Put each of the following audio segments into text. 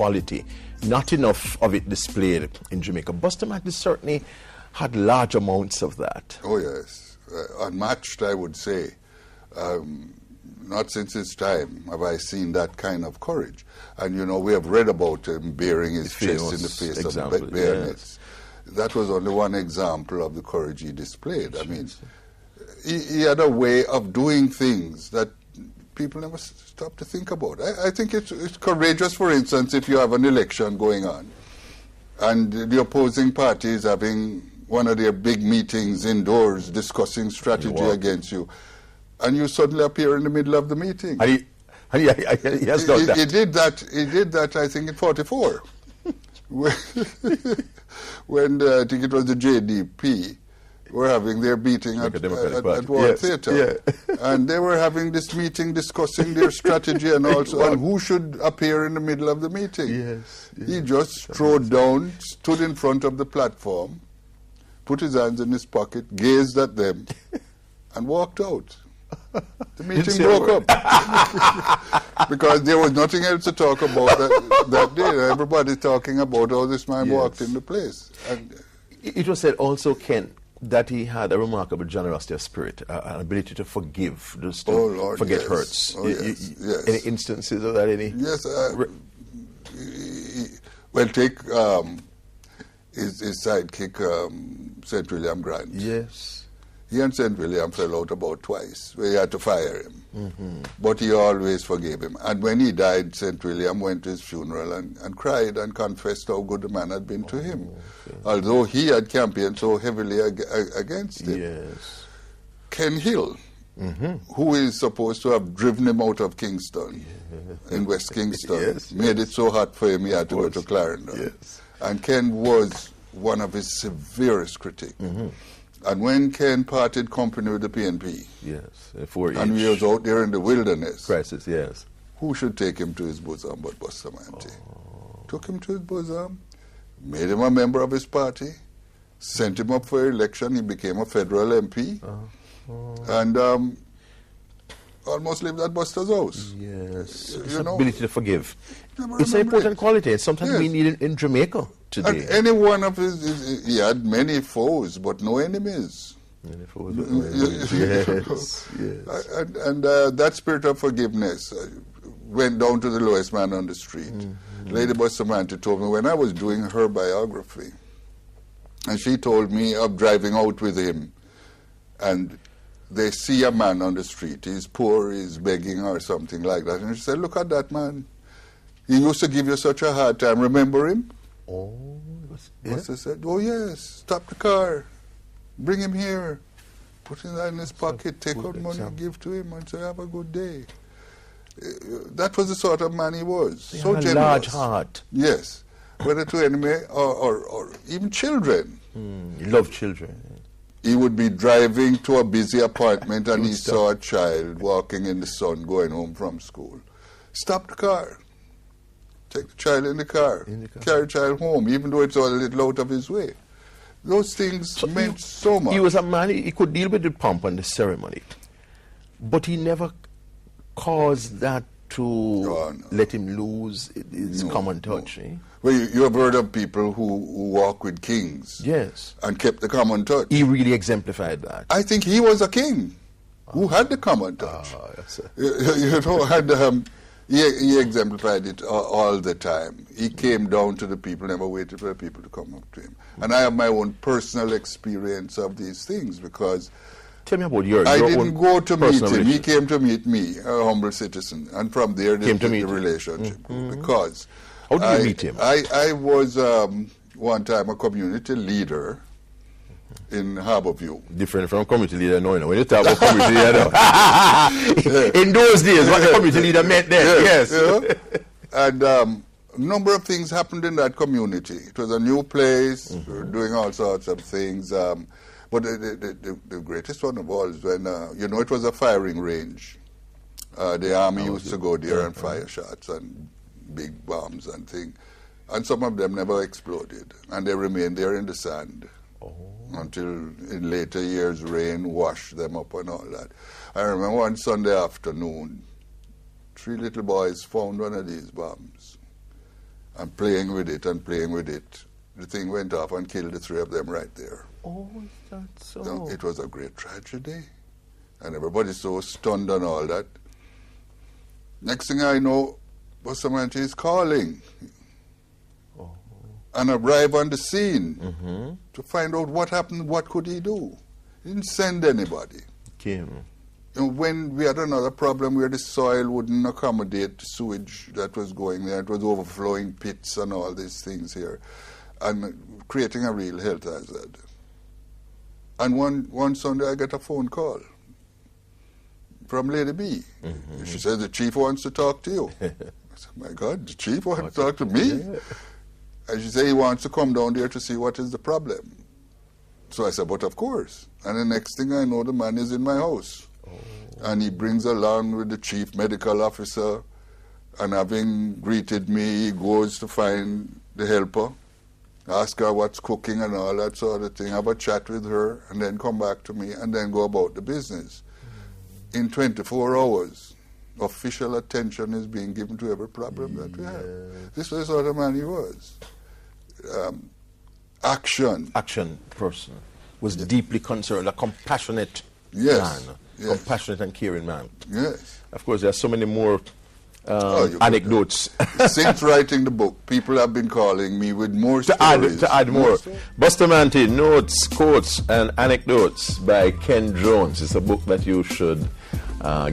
quality. Not enough of it displayed in Jamaica. Buster Matthews certainly had large amounts of that. Oh, yes. Unmatched, I would say. Not since his time have I seen that kind of courage. And, you know, we have read about him bearing his chest in the face of bayonets. Yes. That was only one example of the courage he displayed. I mean, he had a way of doing things that people never stop to think about. I think it's courageous, for instance, if you have an election going on and the opposing party is having one of their big meetings indoors discussing strategy against you, and you suddenly appear in the middle of the meeting. He has done that. He did that, I think, in 44. when I think it was the JDP were having their meeting at World Theatre. Yeah. And they were having this meeting discussing their strategy and also and who should appear in the middle of the meeting. Yes. He just strode down, stood in front of the platform, put his hands in his pocket, gazed at them, and walked out. The meeting broke up because there was nothing else to talk about that day. Everybody talking about how this man walked into place. And it was said also, Ken, that he had a remarkable generosity of spirit, an ability to forgive, just to forget hurts. Oh, yes. Any instances of that? Yes. Well, take his sidekick, St. William Grant. Yes. He and St. William fell out about twice, where he had to fire him. But he always forgave him. And when he died, St. William went to his funeral and cried and confessed how good the man had been to him, although he had campaigned so heavily against him. Yes. Ken Hill, who is supposed to have driven him out of Kingston, in West Kingston, made it so hot for him he had to go to Clarendon. Yes. And Ken was one of his severest critics. And when Ken parted company with the PNP, and he was out there in the wilderness, crisis, yes, who should take him to his bosom but Bustamante? Took him to his bosom, made him a member of his party, sent him up for election. He became a federal MP, and almost lived at Buster's house. Yes, ability to forgive. It's an important quality, and sometimes we need it in Jamaica today. And any one of his, he had many foes, but no enemies. Many foes, but no enemies. Yes. And that spirit of forgiveness went down to the lowest man on the street. Lady Bustamante told me when I was doing her biography, and she told me of driving out with him, and they see a man on the street, he's poor, he's begging or something like that, and she said, look at that man. He used to give you such a hard time. Remember him? Buster said, oh yes, stop the car, bring him here, put him in his pocket, take out money, give to him, and say, have a good day. That was the sort of man he was. So generous. A large heart. Yes, whether to enemy or even children. He loved children. He would be driving to a busy apartment and he saw a child walking in the sun going home from school. Stop the car. Take the child in the car. Carry the child home, even though it's a little out of his way. Those things meant so much. He was a man, he could deal with the pomp and the ceremony. But he never caused that to let him lose his common touch. Well, you have heard of people who walk with kings. Yes. And kept the common touch. He really exemplified that. I think he was a king who had the common touch. You know, he exemplified it all the time. He came down to the people, never waited for the people to come up to him. And I have my own personal experience of these things because tell me about your I didn't go to meet him. He came to meet me, a humble citizen. And from there, the relationship. Because how did you meet him? I was one time a community leader in Harborview. Different from community leader now. When you talk about community leader, in those days, what the community leader meant then, yes. And a number of things happened in that community. It was a new place. We were doing all sorts of things. But the greatest one of all is when, you know, it was a firing range. The army used to go there and fire shots and big bombs and things. And some of them never exploded. And they remained there in the sand until in later years rain washed them up and all that. I remember one Sunday afternoon, 3 little boys found one of these bombs. and playing with it and playing with it. The thing went off and killed the 3 of them right there. Oh, is that so? No, it was a great tragedy. And everybody's so stunned and all that. Next thing I know, Bustamante is calling. Oh. And arrive on the scene to find out what happened, what could he do. He didn't send anybody. Kim. You know, when we had another problem where the soil wouldn't accommodate the sewage that was going there, it was overflowing pits and all these things here, and creating a real health hazard. And one Sunday I get a phone call from Lady B. She said, the chief wants to talk to you. I said, my God, the chief wants to talk to me? Yeah. And she said he wants to come down there to see what is the problem. So I said, but of course. And the next thing I know, the man is in my house. And he brings along with the chief medical officer, and having greeted me, he goes to find the helper, ask her what's cooking and all that sort of thing, have a chat with her, and then come back to me, and then go about the business. In 24 hours, official attention is being given to every problem that we have. This was the sort of man he was. Action person. Was deeply concerned, a compassionate Yes. man. Yes. Compassionate and caring man. Yes. Of course, there are so many more anecdotes. Since writing the book, people have been calling me with more stories. To add more. Bustamante, Notes, Quotes, and Anecdotes by Ken Jones. It's a book that you should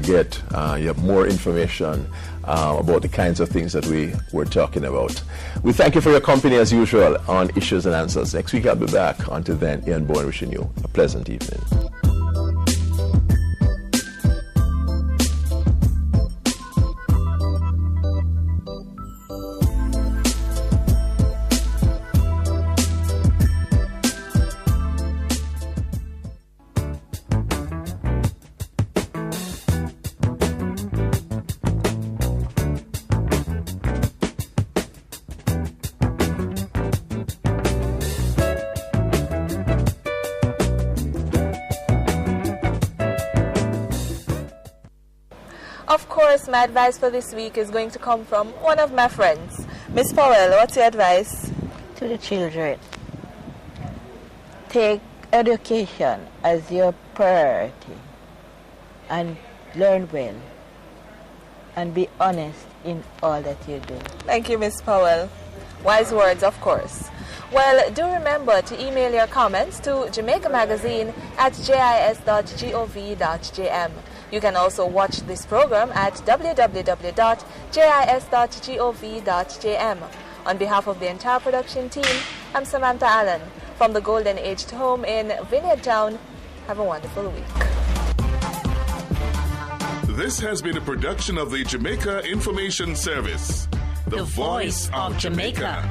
get. You have more information about the kinds of things that we were talking about. We thank you for your company as usual on Issues and Answers. Next week I'll be back. Until then, Ian Bowen wishing you a pleasant evening. Of course, my advice for this week is going to come from one of my friends. Miss Powell, what's your advice? To the children, take education as your priority and learn well and be honest in all that you do. Thank you, Miss Powell. Wise words, of course. Well, do remember to email your comments to Jamaica Magazine at jis.gov.jm. You can also watch this program at www.jis.gov.jm. On behalf of the entire production team, I'm Samantha Allen. From the Golden Aged home in Vineyard Town, have a wonderful week. This has been a production of the Jamaica Information Service, the voice of Jamaica.